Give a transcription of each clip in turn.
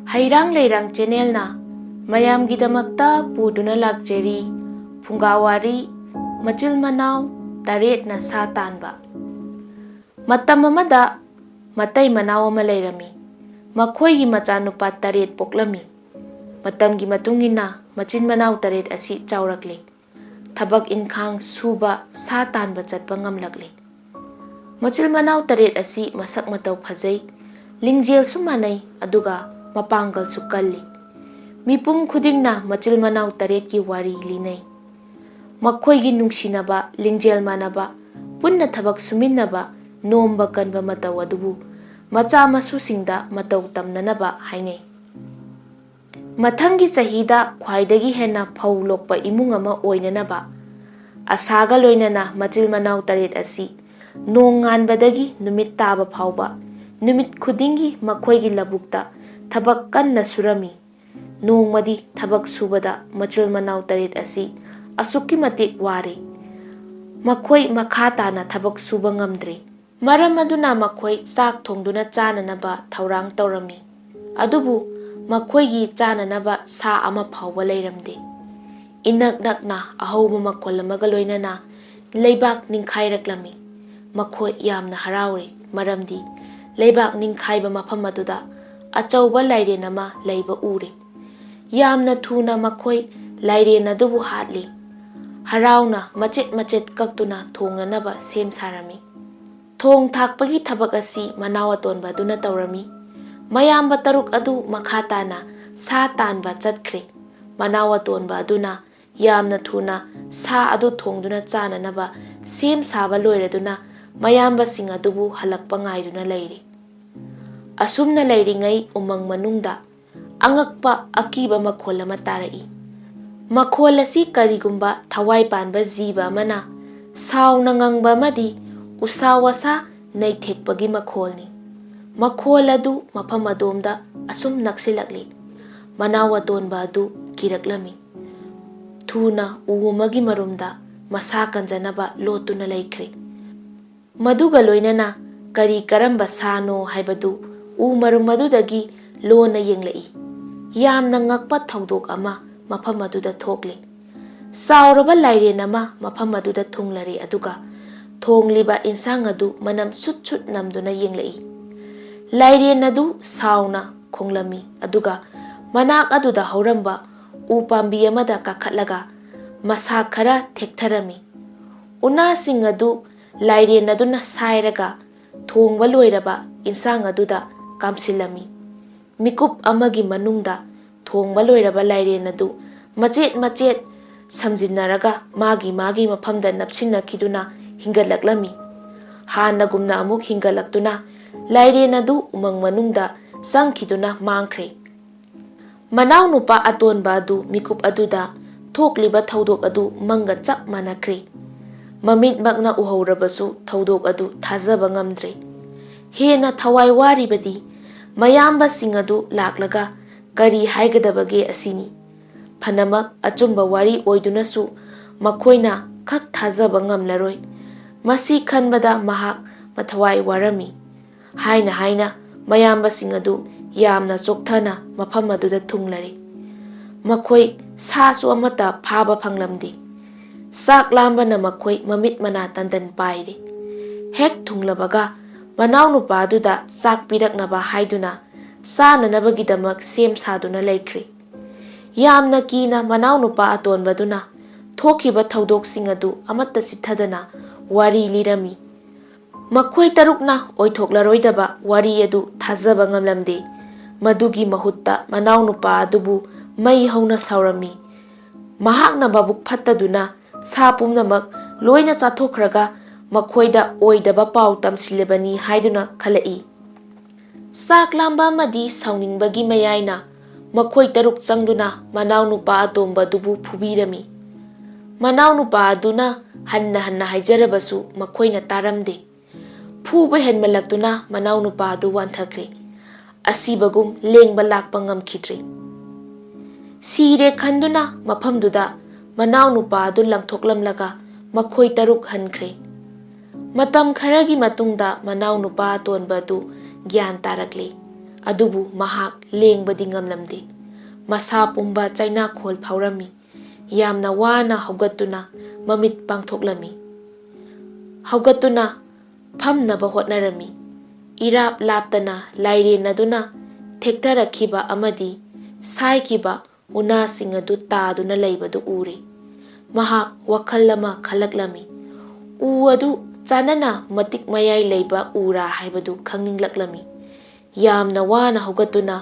Hairang Leirang Channelna mayamgidamakta puduna lakjeri Phungga Wari Machil Manao Taretna sa Tanba. Matam amada Matai Manao ama leirami. Makhoigi machanupa taret poklami. Matamgi matungina Machil Manao taret asi chaurakle. Thabak inkhang suba sa tanba chatpa ngamlakle. Machil Manao taret asi masak matau phajai. Lingjel su manai aduga mapangal su kalli. Mipum khudingna Machil Manao taret ki wari linai. Makhoigi nungsinaba lingjel manaba punna thabak suminnaba nomba kanba matau adubu macha masusingda matau tamnanaba hainai. Mathangi chahida khwaidagi henna phau lokpa imung ama oinanaba asaga loinana Machil Manao taret asi nong nganbadagi numit taba phauba numit khudingi makhoigi labukta thabak kanna surami. Nongmadi thabak subada Machil Manao taret asi asukki matik ware. Makhoi makha tana thabak suba ngamdre. Maram aduna makhoi chak thongduna chananaba thaurang tawrami. Adubu makhoigi chananaba sa ama phauba leiramde. Inak nakna ahauba makhol amaga loinana leibak ningkhairaklami. Makhoi yamna haraure maramdi leibak ningkhaiba mafam aduda achauba lairen ama leiba ure. Yamna thuna makhoi lairen adubu hatli. Harauna machet machet kaktuna thongnanaba sem sarami. Thong thakpagi thabak asi Manao atonba aduna tawrami. Mayamba taruk adu makha tana sa tanba chatkre. Manao atonba aduna yamna thuna sa adu thongduna chananaba sem saba loiraduna mayamba sing adubu halakpa ngaiduna leiri. Asumna leiringai umang manungda angakpa akiba makhol ama tarai. Makhol asi karigumba thawai panba jiba amana sauna ngangba amadi usawasa naithekpagi makholni. Makhol adu mafam adomda asum naksilakli. Manao atonba adu kiraklami. Thuna uumagi marumda masa kanjanaba lotuna laikre. Maduga loinana kari karamba sano haibadu marum adudagi lona yenglai. Yamna ngakpa thaudok ama mafam aduda thokle. Sauraba lairen ama mafam aduda thunglare aduga thongliba insang adu manam sut sut namduna yenglai. Lairen adu sauna khonglami aduga manak aduda hauramba upambi amada kakhatlaga masa khara thektharami. Unasing adu lairen aduna sairaga thongba loiraba insang aduda kamsilami. Mikup amagi manungda thongba loiraba lairen adu machet machet samjinnaraga magi mafamda napsinnakhiduna hingalaklami. Hanagumna amuk hingalaktuna lairen adu umang manungda sangkhiduna mangkhre. Manao nupa atonba adu mikup aduda thokliba thaudok adu manga chap manakre. Mamit makna uhaurabasu thaudok adu thajaba ngamdre. Hena thawai waribadi mayamba sing adu laklaga kari haigadabage asini. Phanamak achumba wari oidunasu makhoina khak thajaba ngamlaroi. Masi khanbada mahak mathawai warami. Haina haina mayamba sing adu yamna chokthana mafam aduda thunglare. Makhoi sasu amata phaba phanglamdi. Sak lambana makhoi mamit mana tandan paire. Hek thunglabaga Manao nupa aduda sak piraknaba haiduna sananabagidamak sem saduna laikre. Yamna kina Manao nupa atonbaduna thokiba thaudok adu amatta sithadana wari lirami. Makhoi tarukna oithoklaroi wari adu thajaba ngamlamde. Madugi mahutta Manao nupa adubu mai hauna saurami. Mahakna babuk phattaduna sa pumnamak loina chathokraga makhoida oidaba pau tamsilebani haiduna khalai. Sak lamba madi sauningbagi mayaina makhoi taruk changduna Manao nupa atomba dubu phubirami. Manao nupa aduna hanna hanna haijarabasu makhoina taramde. Phuba henmalaktuna Manao nupa adu wanthakre. Asibagum lengba lakpa ngamkhidre. Sire khanduna mafamduda Manao nupa adu langthoklamlaga makhoi taruk hankre. Matam kharagi matungda Manao nupa atonba adu gyan tarakle. ꯑꯗꯨꯕꯨ ꯃꯍꯥꯛ ꯂꯦꯡꯕꯗꯤ ꯉꯝꯂꯝꯗꯦ꯫ ꯃꯁꯥ ꯄꯨꯝꯕ ꯆꯩꯅꯥꯈꯣꯜ ꯐꯥꯎꯔꯝꯃꯤ꯫ ꯌꯥꯝꯅ ꯋꯥꯅ ꯍꯧꯒꯠꯇꯨꯅ ꯃꯃꯤꯠ ꯄꯥꯡꯊꯣꯛꯂꯝꯃꯤ꯫ ꯍꯧꯒꯠꯇꯨꯅ ꯐꯝꯅꯕ ꯍꯣꯠꯅꯔꯝꯃꯤ꯫ ꯏꯔꯥꯞ ꯂꯥꯞꯇꯅ ꯂꯥꯏꯔꯦꯟ ꯑꯗꯨꯅ ꯊꯦꯛꯊꯔꯛꯈꯤꯕ ꯑꯃꯗꯤ ꯁꯥꯏꯈꯤꯕ ꯎꯅꯥꯁꯤꯡ ꯑꯗꯨ ꯇꯥꯗꯨꯅ ꯂꯩꯕꯗꯨ ꯎꯔꯦ꯫ ꯃꯍꯥꯛ ꯋꯥꯈꯜ ꯑꯃ ꯈꯜꯂꯛꯂꯝꯃꯤ꯫ ꯎ ꯑꯗꯨ ꯆꯥꯟꯅꯅ ꯃꯇꯤꯛ ꯃꯌꯥꯏ ꯂꯩꯕ ꯎꯔꯥ ꯍꯥꯏꯕꯗු ꯈꯪꯅꯤꯡꯂꯛꯂꯝꯃꯤ꯫ ꯌꯥꯝꯅ ꯋꯥꯅ ꯍꯧꯒꯠꯇꯨꯅ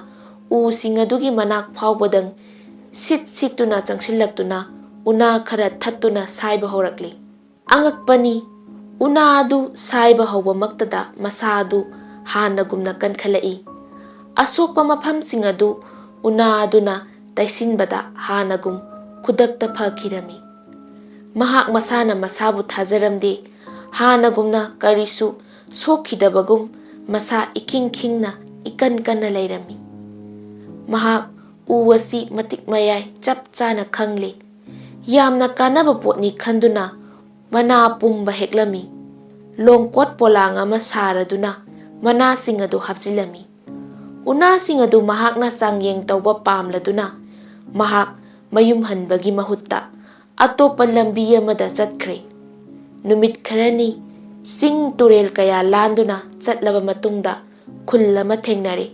ꯎꯁꯤꯡ ꯑꯗꯨꯒꯤ ꯃꯅꯥꯛ ꯐꯥꯎꯕꯗꯪ ꯁꯤꯠ ꯁꯤꯠꯇꯨꯅ ꯆꯪꯁꯤꯜꯂꯛꯇꯨꯅ ꯎꯅꯥ ꯈꯔ ꯊꯠꯇꯨꯅ ꯁꯥꯏꯕ ꯍꯧꯔꯛꯂꯤ꯫ ꯑꯉꯛꯄꯅꯤ, ꯎꯅꯥ ꯑꯗꯨ ꯁꯥꯏꯕ ꯍꯧꯕꯃꯛꯇꯗ ꯃꯁꯥ ꯑꯗꯨ ꯍꯥꯟꯅꯒꯨꯝꯅ ꯀꯟꯈꯠꯂꯛꯏ꯫ ꯑꯁꯣꯛꯄ ꯃꯐꯝꯁꯤꯡ ꯑꯗꯨ ꯎꯅꯥ ꯑꯗꯨꯅ ꯇꯩꯁꯤꯟꯕꯗ ꯍꯥꯟꯅꯒꯨꯝ ꯈꯨꯗꯛꯇ ꯐꯈꯤꯔꯝꯃꯤ꯫ ꯃꯍꯥꯛ ꯃꯁꯥꯅ ꯃꯁꯥꯕꯨ ꯊꯥꯖꯔꯝꯗꯦ꯫ ꯍꯥꯟꯅꯒꯨꯝꯅ ꯀꯔꯤꯁꯨ ꯁꯣꯛꯈꯤꯗꯕꯒꯨꯝ ꯃꯁꯥ ꯏꯈꯤꯡ ꯈꯤꯡꯅ ꯏꯀꯟ ꯀꯟꯅ ꯂꯩꯔꯝꯃꯤ꯫ ꯃꯍꯥꯛ ꯎ ꯑꯁꯤ ꯃꯇꯤꯛ ꯃꯌꯥꯏ ꯆꯞ ꯆꯥꯅ ꯈꯪꯂꯦ꯫ ꯌꯥꯝꯅ ꯀꯥꯟꯅꯕ ꯄꯣꯠꯅꯤ ꯈꯟꯗꯨꯅ ꯃꯅꯥ ꯄꯨꯝꯕ ꯍꯦꯛꯂꯝꯃꯤ꯫ ꯂꯣꯡꯀꯣꯠ ꯄꯣꯂꯥꯡ ꯑꯃ ꯁꯥꯔꯗꯨꯅ ꯃꯅꯥꯁꯤꯡ ꯑꯗꯨ ꯍꯥꯞꯆꯤꯜꯂꯝꯃꯤ꯫ ꯎꯅꯥꯁꯤꯡ ꯑꯗꯨ ꯃꯍꯥꯛꯅ ꯆꯥꯡꯌꯦꯡ ꯇꯧꯕ ꯄꯥꯝꯂꯗꯨꯅ ꯃꯍꯥꯛ ꯃꯌꯨꯝ ꯍꯟꯕꯒꯤ ꯃꯍꯨꯠꯇ ꯑꯇꯣꯞꯄ ꯂꯝꯕꯤ ꯑꯃꯗ ꯆꯠꯈ꯭ꯔꯦ꯫ ꯅꯨꯃꯤꯠ ꯈꯔꯅꯤ ꯆꯤꯡ ꯇꯨꯔꯦꯜ ꯀꯌꯥ ꯂꯥꯟꯗꯨꯅ ꯆꯠꯂꯕ ꯃꯇꯨꯡꯗ ꯈꯨꯜ ꯑꯃ ꯊꯦꯡꯅꯔꯦ꯫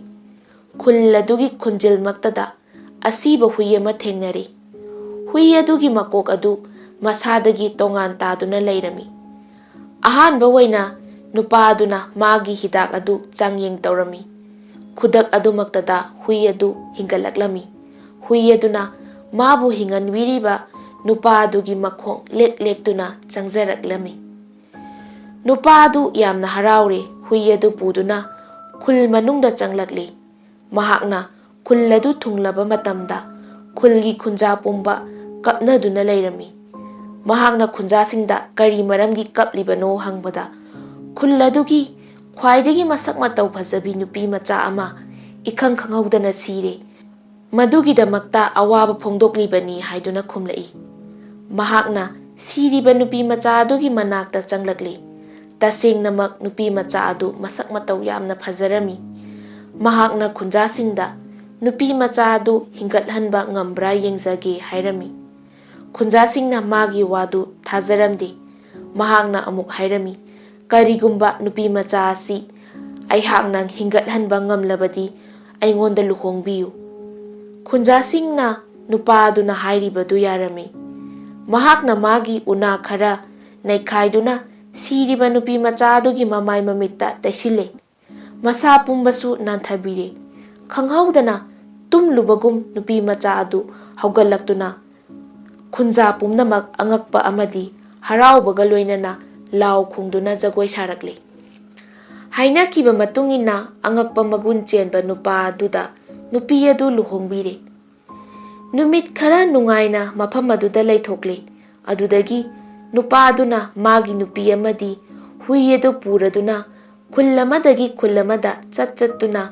ꯈꯨꯜ ꯑꯗꯨꯒꯤ ꯈꯨꯟꯖꯤꯜꯃꯛꯇꯗ ꯑꯁꯤꯕ ꯍꯨꯏ ꯑꯃ ꯊꯦꯡꯅꯔꯦ꯫ ꯍꯨꯏ ꯑꯗꯨꯒꯤ ꯃꯀꯣꯛ ꯑꯗꯨ ꯃꯁꯥꯗꯒꯤ ꯇꯣꯉꯥꯟ ꯇꯥꯗꯨꯅ ꯂꯩꯔꯝꯃꯤ꯫ ꯑꯍꯥꯟꯕ ꯑꯣꯏꯅ ꯅꯨꯄꯥ ꯑꯗꯨꯅ ꯃꯥꯒꯤ ꯍꯤꯗꯥꯛ ꯑꯗꯨ ꯆꯥꯡꯌꯦꯡ ꯇꯧꯔꯝꯃꯤ꯫ ꯈꯨꯗꯛ ꯑꯗꯨꯃꯛꯇꯗ ꯍꯨꯏ ꯑꯗꯨ ꯍꯤꯡꯒꯠꯂꯛꯂꯝꯃꯤ꯫ ꯍꯨꯏ ꯑꯗꯨꯅ ꯃꯥꯕꯨ ꯍꯤꯡꯍꯟꯕꯤꯔꯤꯕ ꯅꯨꯄꯥ ꯑꯗꯨꯒꯤ ꯃꯈꯣꯡ ꯂꯦꯛ ꯂꯦꯛꯇꯨꯅ ꯆꯪꯖꯔꯛꯂꯝꯃꯤ꯫ ꯅꯨꯄꯥ ꯑꯗꯨ ꯌꯥꯝꯅ ꯍꯔꯥꯎꯔꯦ꯫ ꯍꯨꯏ ꯑꯗꯨ ꯄꯨꯗꯨꯅ ꯈꯨꯜ ꯃꯅꯨꯡꯗ ꯆꯪꯂꯛꯂꯤ꯫ ꯃꯍꯥꯛꯅ ꯈꯨꯜ ꯑꯗꯨ ꯊꯨꯡꯂꯕ ꯃꯇꯝꯗ ꯈꯨꯜꯒꯤ ꯈꯨꯟꯖꯥ ꯄꯨꯝꯕ ꯀꯞꯅꯗꯨꯅ ꯂꯩꯔꯝꯃꯤ꯫ ꯃꯍꯥꯛꯅ ꯈꯨꯟꯖꯥꯁꯤꯡꯗ ꯀꯔꯤ ꯃꯔꯝꯒꯤ ꯀꯞꯂꯤꯕꯅꯣ ꯍꯪꯕꯗ ꯈꯨꯜ ꯑꯗꯨꯒꯤ ꯈ꯭ꯋꯥꯏꯗꯒꯤ ꯃꯁꯛ ꯃꯇꯧ ꯐꯖꯕꯤ ꯅꯨꯄꯤ ꯃꯆꯥ ꯑꯃ ꯏꯈꯪ ꯈꯪꯍꯧꯗꯅ ꯁꯤꯔꯦ, ꯃꯗꯨꯒꯤꯗꯃꯛꯇ ꯑꯋꯥꯕ ꯐꯣꯡꯗꯣꯛꯂꯤꯕꯅꯤ ꯍꯥꯏꯗꯨꯅ ꯈꯨꯝꯂꯛꯏ꯫ ꯃꯍꯥꯛꯅ ꯁꯤꯔꯤꯕ ꯅꯨꯄꯤ ꯃꯆꯥ ꯑꯗꯨꯒꯤ ꯃꯅꯥꯛꯇ ꯆꯪꯂꯛꯂꯤ꯫ ꯇꯁꯦꯡꯅꯃꯛ ꯅꯨꯄꯤ ꯃꯆꯥ ꯑꯗꯨ ꯃꯁꯛ ꯃꯇꯧ ꯌꯥꯝꯅ ꯐꯖꯔꯝꯃꯤ꯫ ꯃꯍꯥꯛꯅ ꯈꯨꯟꯖꯥꯁꯤꯡꯗ ꯅꯨꯄꯤ ꯃꯆꯥ ꯑꯗꯨ ꯍꯤꯡꯒꯠꯍꯟꯕ ꯉꯝꯕ꯭ꯔꯥ ꯌꯦꯡꯖꯒꯦ ꯍꯥꯏꯔꯝꯃꯤ꯫ ꯈꯨꯟꯖꯥꯁꯤꯡꯅ ꯃꯥꯒꯤ ꯋꯥꯗꯨ ꯊꯥꯖꯔꯝꯗꯦ꯫ ꯃꯍꯥꯛꯅ ꯑꯃꯨꯛ ꯍꯥꯏꯔꯝꯃꯤ, ꯀꯔꯤꯒꯨꯝꯕ ꯅꯨꯄꯤ ꯃꯆꯥ ꯑꯁꯤ ꯑꯩꯍꯥꯛꯅ ꯍꯤꯡꯒꯠꯍꯟꯕ ꯉꯝꯂꯕꯗꯤ ꯑꯩꯉꯣꯟꯗ ꯂꯨꯍꯣꯡꯕꯤꯌꯨ꯫ ꯈꯨꯟꯖꯥꯁꯤꯡꯅ ꯅꯨꯄꯥ ꯑꯗꯨꯅ ꯍꯥꯏꯔꯤꯕꯗꯨ ꯌꯥꯔꯝꯃꯤ꯫ ꯃꯍꯥꯛꯅ ꯃꯥꯒꯤ ꯎꯅꯥ ꯈꯔ ꯅꯩꯈꯥꯏꯗꯨꯅ ꯁꯤꯔꯤꯕ ꯅꯨꯄꯤ ꯃꯆꯥ ꯑꯗꯨꯒꯤ ꯃꯃꯥꯏ ꯃꯃꯤꯠꯇ ꯇꯩꯁꯤꯜꯂꯦ꯫ ꯃꯁꯥ ꯄꯨꯝꯕꯁꯨ ꯅꯥꯟꯊꯕꯤꯔꯦ꯫ ꯈꯪꯍꯧꯗꯅ ꯇꯨꯝꯂꯨꯕꯒꯨꯝ ꯅꯨꯄꯤ ꯃꯆꯥ ꯑꯗꯨ ꯍꯧꯒꯠꯂꯛꯇꯨꯅ ꯈꯨꯟꯖꯥ ꯄꯨꯝꯅꯃꯛ ꯑꯉꯛꯄ ꯑꯃꯗꯤ ꯍꯔꯥꯎꯕꯒ ꯂꯣꯏꯅꯅ ꯂꯥꯎ ꯈꯣꯡꯗꯨꯅ ꯖꯒꯣꯏ ꯁꯥꯔꯛꯂꯤ꯫ ꯍꯥꯏꯅꯈꯤꯕ ꯃꯇꯨꯡꯏꯟꯅ ꯑꯉꯛꯄ ꯃꯒꯨꯟ ꯆꯦꯟꯕ ꯅꯨꯄꯥ ꯑꯗꯨꯗ ꯅꯨꯄꯤ ꯑꯗꯨ ꯂꯨꯍꯣꯡꯕꯤꯔꯦ꯫ ꯅꯨꯃꯤꯠ ꯈꯔ ꯅꯨꯡꯉꯥꯏꯅ ꯃꯐꯝ ꯑꯗꯨꯗ ꯂꯩꯊꯣꯛꯂꯦ꯫ ꯑꯗꯨꯗꯒꯤ ꯅꯨꯄꯥ ꯑꯗꯨꯅ ꯃꯥꯒꯤ ꯅꯨꯄꯤ ꯑꯃꯗꯤ ꯍꯨꯏ ꯑꯗꯨ ꯄꯨꯔꯗꯨꯅ ꯈꯨꯜ ꯑꯃꯗꯒꯤ ꯈꯨꯜ ꯑꯃꯗ ꯆꯠꯇꯨꯅ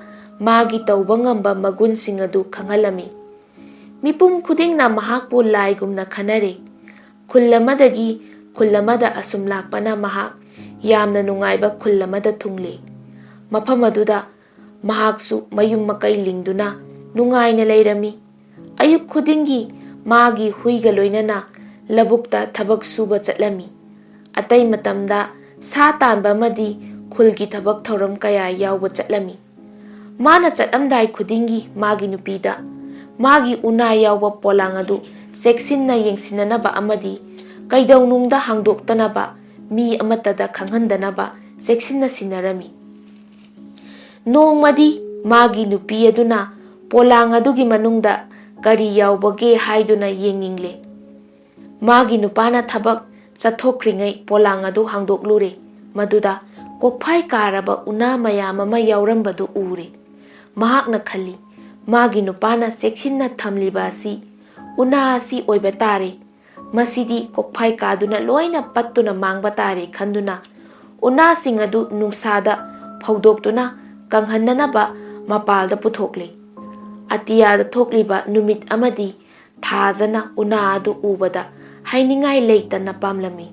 ꯃꯥꯒꯤ ꯇꯧꯕ ꯉꯝꯕ ꯃꯒꯨꯟꯁꯤꯡ ꯑꯗꯨ ꯈꯪꯍꯜꯂꯝꯃꯤ꯫ ꯃꯤꯄꯨꯝ ꯈꯨꯗꯤꯡꯅ ꯃꯍꯥꯛꯄꯨ ꯂꯥꯏꯒꯨꯝꯅ ꯈꯟꯅꯔꯦ꯫ ꯈꯨꯜ ꯑꯃꯗꯒꯤ ꯈꯨꯜ ꯑꯃꯗ ꯑꯁꯨꯝ ꯂꯥꯛꯄꯅ ꯃꯍꯥꯛ ꯌꯥꯝꯅ ꯅꯨꯡꯉꯥꯏꯕ ꯈꯨꯜ ꯑꯃꯗ ꯊꯨꯡꯂꯦ꯫ ꯃꯐꯝ ꯑꯗꯨꯗ ꯃꯍꯥꯛꯁꯨ ꯃꯌꯨꯝ ꯃꯀꯩ ꯂꯤꯡꯗꯨꯅ ꯅꯨꯡꯉꯥꯏꯅ ꯂꯩꯔꯝꯃꯤ꯫ ꯑꯌꯨꯛ ꯈꯨꯗꯤꯡꯒꯤ ꯃꯥꯒꯤ ꯍꯨꯏꯒ ꯂꯣꯏꯅꯅ ꯂꯧꯕꯨꯛꯇ ꯊꯕꯛ suba ꯆꯠꯂꯝꯃꯤ꯫ ꯑꯇꯩ ꯃꯇꯝꯗ ꯁꯥ ꯇꯥꯟꯕ ꯑꯃꯗꯤ ꯈꯨꯜꯒꯤ ꯊꯕꯛ ꯊꯧꯔꯝ ꯀꯌꯥ ꯌꯥꯎꯕ ꯆꯠꯂꯝꯃꯤ꯫ ꯃꯥꯅ ꯆꯠꯂꯝꯗꯥꯏ ꯈꯨꯗꯤꯡꯒꯤ ꯃꯥꯒꯤ ꯅꯨꯄꯤꯗ ꯃꯥꯒꯤ ꯎꯅꯥ ꯌꯥꯎꯕ ꯄꯣꯂꯥꯡ ꯑꯗꯨ ꯆꯦꯛꯁꯤꯟꯅ ꯌꯦꯡꯁꯤꯟꯅꯅꯕ ꯑꯃꯗꯤ ꯀꯩꯗꯧꯅꯨꯡꯗ ꯍꯥꯡꯗꯣꯛꯇꯅꯕ, ꯃꯤ ꯑꯃꯠꯇꯗ ꯈꯪꯍꯟꯗꯅꯕ ꯆꯦꯛꯁꯤꯟꯅ ꯁꯤꯟꯅꯔꯝꯃꯤ꯫ ꯅꯣꯡꯃꯗꯤ ꯃꯥꯒꯤ ꯅꯨꯄꯤ ꯑꯗꯨꯅ ꯄꯣꯂꯥꯡ ꯑꯗꯨꯒꯤ ꯃꯅꯨꯡꯗ ꯀꯔꯤ ꯌꯥꯎꯕꯒꯦ ꯍꯥꯏꯗꯨꯅ ꯌꯦꯡꯅꯤꯡꯂꯦ꯫ ꯃꯥꯒꯤ ꯅꯨꯄꯥꯅ ꯊꯕꯛ ꯆꯠꯊꯣꯛꯈ꯭ꯔꯤꯉꯩ ꯄꯣꯂꯥꯡ ꯑꯗꯨ ꯍꯥꯡꯗꯣꯛꯂꯨꯔꯦ꯫ ꯃꯗꯨꯗ ꯀꯣꯛꯐꯥꯏ ꯀꯥꯔꯕ ꯎꯅꯥ ꯃꯌꯥꯝ ꯑꯃ ꯌꯥꯎꯔꯝꯕꯗꯨ ꯎꯔꯦ꯫ ꯃꯍꯥꯛꯅ ꯈꯜꯂꯤ, ꯃꯥꯒꯤ ꯅꯨꯄꯥꯅ ꯆꯦꯛꯁꯤꯟꯅ ꯊꯝꯂꯤꯕ ꯑꯁꯤ ꯎꯅꯥ ꯑꯁꯤ ꯑꯣꯏꯕ ꯇꯥꯔꯦ꯫ ꯃꯁꯤꯗꯤ ꯀꯣꯛꯐꯥꯏ ꯀꯥꯗꯨꯅ ꯂꯣꯏꯅ ꯄꯠꯇꯨꯅ ꯃꯥꯡꯕ ꯇꯥꯔꯦ ꯈꯟꯗꯨꯅ ꯎꯅꯥꯁꯤꯡ ꯑꯗꯨ ꯅꯨꯡꯁꯥꯗ ꯐꯧꯗꯣꯛꯇꯨꯅ ꯀꯪꯍꯟꯅꯅꯕ ꯃꯄꯥꯜꯗ ꯄꯨꯊꯣꯛꯂꯦ꯫ ꯑꯇꯤꯌꯥꯗ ꯊꯣꯛꯂꯤꯕ ꯅꯨꯃꯤꯠ ꯑꯃꯗꯤ ꯊꯥꯖꯅ ꯎꯅꯥ ꯑꯗꯨ ꯎꯕꯗ ꯍꯥꯏꯅꯤꯡꯉꯥꯏ ꯂꯩꯇꯅ ꯄꯥꯝꯂꯝꯃꯤ꯫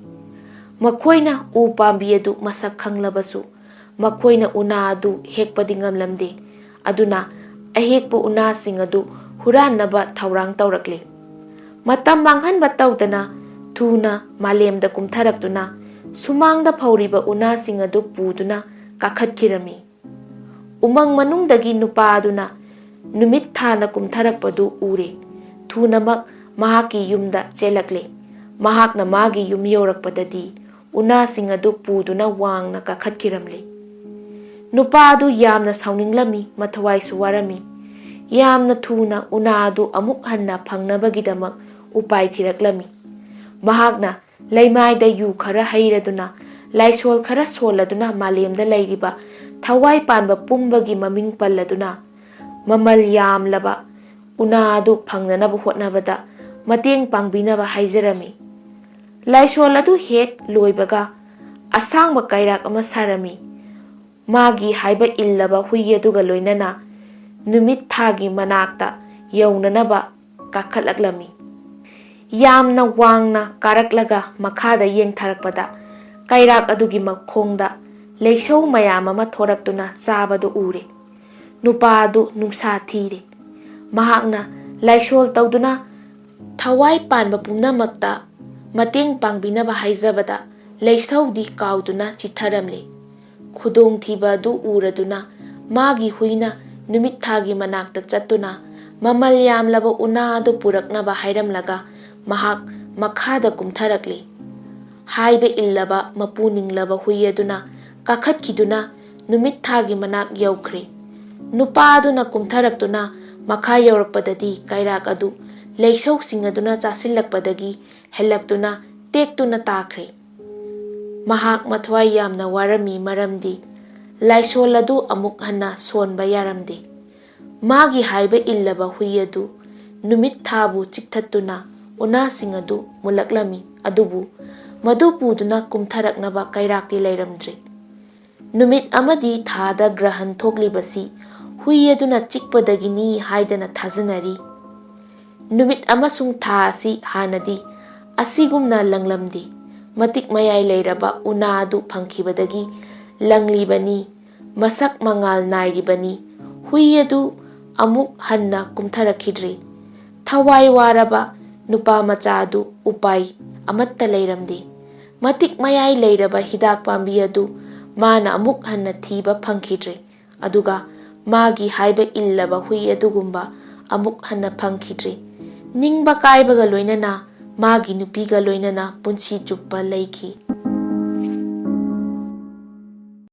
ꯃꯈꯣꯏꯅ ꯎ ꯄꯥꯝꯕꯤ ꯑꯗꯨ ꯃꯁꯛ ꯈꯪꯂꯕꯁꯨ ꯃꯈꯣꯏꯅ ꯎꯅꯥ ꯑꯗꯨ ꯍꯦꯛꯄꯗꯤ ꯉꯝꯂꯝꯗꯦ꯫ ꯑꯗꯨꯅ ꯑꯍꯦꯛꯄ ꯎꯅꯥꯁꯤꯡ ꯑꯗꯨ ꯍꯨꯔꯥꯟꯅꯕ ꯊꯧꯔꯥꯡ ꯇꯧꯔꯛꯂꯤ꯫ ꯃꯇꯝ ꯃꯥꯡꯍꯟꯕ ꯇꯧꯗꯅ ꯊꯨꯅ ꯃꯥꯂꯦꯝꯗ ꯀꯨꯝꯊꯔꯛꯇꯨꯅ ꯁꯨꯃꯥꯡꯗ ꯐꯧꯔꯤꯕ ꯎꯅꯥꯁꯤꯡ ꯑꯗꯨ ꯄꯨꯗꯨꯅ ꯀꯥꯈꯠꯈꯤꯔꯝꯃꯤ꯫ ꯎꯃꯪ ꯃꯅꯨꯡꯗꯒꯤ ꯅꯨꯄꯥ ꯑꯗꯨꯅ ꯅꯨꯃꯤꯠ ꯊꯥꯅ ꯀꯨꯝꯊꯔꯛꯄꯗꯨ ꯎꯔꯦ꯫ ꯊꯨꯅꯃꯛ ꯃꯍꯥꯛꯀꯤ ꯌꯨꯝꯗ ꯆꯦꯜꯂꯛꯂꯦ꯫ ꯃꯍꯥꯛꯅ ꯃꯥꯒꯤ ꯌꯨꯝ ꯌꯧꯔꯛꯄꯗꯗꯤ ꯎꯅꯥꯁꯤꯡ ꯑꯗꯨ ꯄꯨꯗꯨꯅ ꯋꯥꯡꯅ ꯀꯥꯈꯠꯈꯤꯔꯝꯂꯦ꯫ ꯅꯨꯄꯥ ꯑꯗꯨ ꯌꯥꯝꯅ ꯁꯥꯎꯅꯤꯡꯂꯝꯃꯤ, ꯃꯊꯋꯥꯏꯁꯨ ꯋꯥꯔꯝꯃꯤ꯫ ꯌꯥꯝꯅ ꯊꯨꯅ ꯎꯅꯥ ꯑꯗꯨ ꯑꯃꯨꯛ ꯍꯟꯅ ꯐꯪꯅꯕꯒꯤꯗꯃꯛ ꯎꯄꯥꯏ ꯊꯤꯔꯛꯂꯝꯃꯤ꯫ ꯃꯍꯥꯛꯅ ꯂꯩꯃꯥꯏꯗ ꯌꯨ ꯈꯔ ꯍꯩꯔꯗꯨꯅ ꯂꯥꯏꯁꯣꯜ ꯈꯔ ꯁꯣꯜꯂꯗꯨꯅ ꯃꯥꯂꯦꯝꯗ ꯂꯩꯔꯤꯕ ꯊꯋꯥꯏ ꯄꯥꯟꯕ ꯄꯨꯝꯕꯒꯤ ꯃꯃꯤꯡ ꯄꯜꯂꯗꯨꯅ ꯃꯃꯜ ꯌꯥꯝꯂꯕ ꯎꯅꯥ ꯑꯗꯨ ꯐꯪꯅꯅꯕ ꯍꯣꯠꯅꯕꯗ ꯃꯇꯦꯡ ꯄꯥꯡꯕꯤꯅꯕ ꯍꯥꯏꯖꯔꯝꯃꯤ꯫ ꯂꯥꯏꯁꯣꯜ ꯑꯗꯨ ꯍꯦꯛ ꯂꯣꯏꯕꯒ ꯑꯁꯥꯡꯕ ꯀꯩꯔꯥꯛ ꯑꯃ ꯁꯥꯔꯝꯃꯤ꯫ ꯃꯥꯒꯤ ꯍꯥꯏꯕ ꯏꯜꯂꯕ ꯍꯨꯏ ꯑꯗꯨꯒ ꯂꯣꯏꯅꯅ ꯅꯨꯃꯤꯠ ꯊꯥꯒꯤ ꯃꯅꯥꯛꯇ ꯌꯧꯅꯅꯕ ꯀꯥꯈꯠꯂꯛꯂꯝꯃꯤ꯫ ꯌꯥꯝꯅ ꯋꯥꯡꯅ ꯀꯥꯔꯛꯂꯒ ꯃꯈꯥꯗ ꯌꯦꯡꯊꯔꯛꯄꯗ ꯀꯩꯔꯥꯛ ꯑꯗꯨꯒꯤ ꯃꯈꯣꯡꯗ ꯂꯩꯁꯧ ꯃꯌꯥꯝ ꯑꯃ ꯊꯣꯔꯛꯇꯨꯅ ꯆꯥꯕꯗꯨ ꯎꯔꯦ꯫ ꯅꯨꯄꯥ ꯑꯗꯨ ꯅꯨꯡꯁꯥ ꯊꯤꯔꯦ꯫ ꯃꯍꯥꯛꯅ ꯂꯥꯏꯁꯣꯜ ꯇꯧꯗꯨꯅ ꯊꯋꯥꯏ ꯄꯥꯟꯕ ꯄꯨꯝꯅꯃꯛꯇ ꯃꯇꯦꯡ ꯄꯥꯡꯕꯤꯅꯕ ꯍꯥꯏꯖꯕꯗ ꯂꯩꯁꯧꯗꯤ ꯀꯥꯎꯗꯨꯅ ꯆꯤꯠꯊꯔꯝꯂꯦ꯫ ꯈꯨꯗꯣꯡꯊꯤꯕ ꯑꯗꯨ ꯎꯔꯗꯨꯅ ꯃꯥꯒꯤ ꯍꯨꯏꯅ ꯅꯨꯃꯤꯠ ꯊꯥꯒꯤ ꯃꯅꯥꯛꯇ ꯆꯠꯇꯨꯅ ꯃꯃꯜ ꯌꯥꯝꯂꯕ ꯎꯅꯥ ꯑꯗꯨ ꯄꯨꯔꯛꯅꯕ ꯍꯥꯏꯔꯝꯂꯒ ꯃꯍꯥꯛ ꯃꯈꯥꯗ ꯀꯨꯝꯊꯔꯛꯂꯤ꯫ ꯍꯥꯏꯕ ꯏꯜꯂꯕ ꯃꯄꯨ ꯅꯤꯡꯂꯕ ꯍꯨꯏ ꯑꯗꯨꯅ ꯀꯥꯈꯠꯈꯤꯗꯨꯅ ꯅꯨꯃꯤꯠ ꯊꯥꯒꯤ ꯃꯅꯥꯛ ꯌꯧꯈ꯭ꯔꯦ꯫ ꯅꯨꯄꯥ ꯑꯗꯨꯅ ꯀꯨꯝꯊꯔꯛꯇꯨꯅ ꯃꯈꯥ ꯌꯧꯔꯛꯄꯗꯗꯤ ꯀꯩꯔꯥꯛ ꯑꯗꯨ ꯂꯩꯁꯧꯁꯤꯡ ꯑꯗꯨꯅ ꯆꯥꯁꯤꯜꯂꯛꯄꯗꯒꯤ ꯍꯦꯜꯂꯛꯇꯨꯅ ꯇꯦꯛꯇꯨꯅ ꯇꯥꯈ꯭ꯔꯦ꯫ ꯃꯍꯥꯛ ꯃꯊꯋꯥꯏ ꯌꯥꯝꯅ ꯋꯥꯔꯝꯃꯤ, ꯃꯔꯝꯗꯤ ꯂꯥꯏꯁꯣꯜ ꯑꯗꯨ ꯑꯃꯨꯛ ꯍꯟꯅ ꯁꯣꯟꯕ ꯌꯥꯔꯝꯗꯦ꯫ ꯃꯥꯒꯤ ꯍꯥꯏꯕ ꯏꯜꯂꯕ ꯍꯨꯏ ꯑꯗꯨ ꯅꯨꯃꯤꯠ ꯊꯥꯕꯨ ꯆꯤꯛꯊꯠꯇꯨꯅ ꯎꯅꯥꯁꯤꯡ ꯑꯗꯨ ꯃꯨꯜꯂꯛꯂꯝꯃꯤ, ꯑꯗꯨꯕꯨ ꯃꯗꯨ ꯄꯨꯗꯨꯅ ꯀꯨꯝꯊꯔꯛꯅꯕ ꯀꯩꯔꯥꯛꯇꯤ ꯂꯩꯔꯝꯗ꯭ꯔꯦ꯫ ꯅꯨꯃꯤꯠ ꯑꯃꯗꯤ ꯊꯥꯗ ꯒ꯭ꯔꯍꯟ ꯊꯣꯛꯂꯤꯕꯁꯤ ꯍꯨꯏ ꯑꯗꯨꯅ ꯆꯤꯛꯄꯗꯒꯤꯅꯤ ꯍꯥꯏꯗꯅ ꯊꯥꯖꯅꯔꯤ꯫ ꯅꯨꯃꯤꯠ ꯑꯃꯁꯨꯡ ꯊꯥ ꯑꯁꯤ ꯍꯥꯟꯅꯗꯤ ꯑꯁꯤꯒꯨꯝꯅ ꯂꯪꯂꯝꯗꯦ꯫ ꯃꯇꯤꯛ ꯃꯌꯥꯏ ꯂꯩꯔꯕ ꯎꯅꯥ ꯑꯗꯨ ꯐꯪꯈꯤꯕꯗꯒꯤ ꯂꯪꯂꯤꯕꯅꯤ, ꯃꯁꯛ ꯃꯉꯥꯜ ナꯏꯔꯤꯕꯅꯤ꯫ ꯍꯨꯏ ꯑꯗꯨ ꯑꯃꯨꯛ ꯍꯟꯅ ꯀꯨꯝꯊꯔꯛꯈꯤꯗ꯭ꯔꯦ꯫ ꯊꯋꯥꯏ ꯋꯥꯔꯕ ꯅꯨꯄꯥ ꯃꯆꯥ ꯑꯗꯨ ꯎꯄꯥꯏ ꯑꯃꯠꯇ ꯂꯩꯔꯝꯗꯦ꯫ ꯃꯇꯤꯛ ꯃꯌꯥꯏ ꯂꯩꯔꯕ ꯍꯤꯗꯥꯛ ꯄꯥꯝꯕꯤ ꯑꯗꯨ ꯃꯥꯅ ꯑꯃꯨꯛ ꯍꯟꯅ ꯊꯤꯕ ꯐꯪꯈꯤꯗ꯭ꯔꯦ, ꯑꯗꯨꯒ ꯃꯥꯒꯤ ꯍꯥꯏꯕ ꯏꯜꯂꯕ ꯍꯨꯏ ꯑꯗꯨꯒꯨꯝꯕ ꯑꯃꯨꯛ ꯍꯟꯅ ꯐꯪꯈꯤꯗ꯭ꯔꯦ꯫ ꯅꯤꯡꯕ ꯀꯥꯏꯕꯒ ꯂꯣꯏꯅꯅ ꯃꯥꯒꯤ ꯅꯨꯄꯤꯒ ꯂꯣꯏꯅꯅ ꯄꯨꯟꯁꯤ ꯆꯨꯞꯄ ꯂꯩꯈꯤ꯫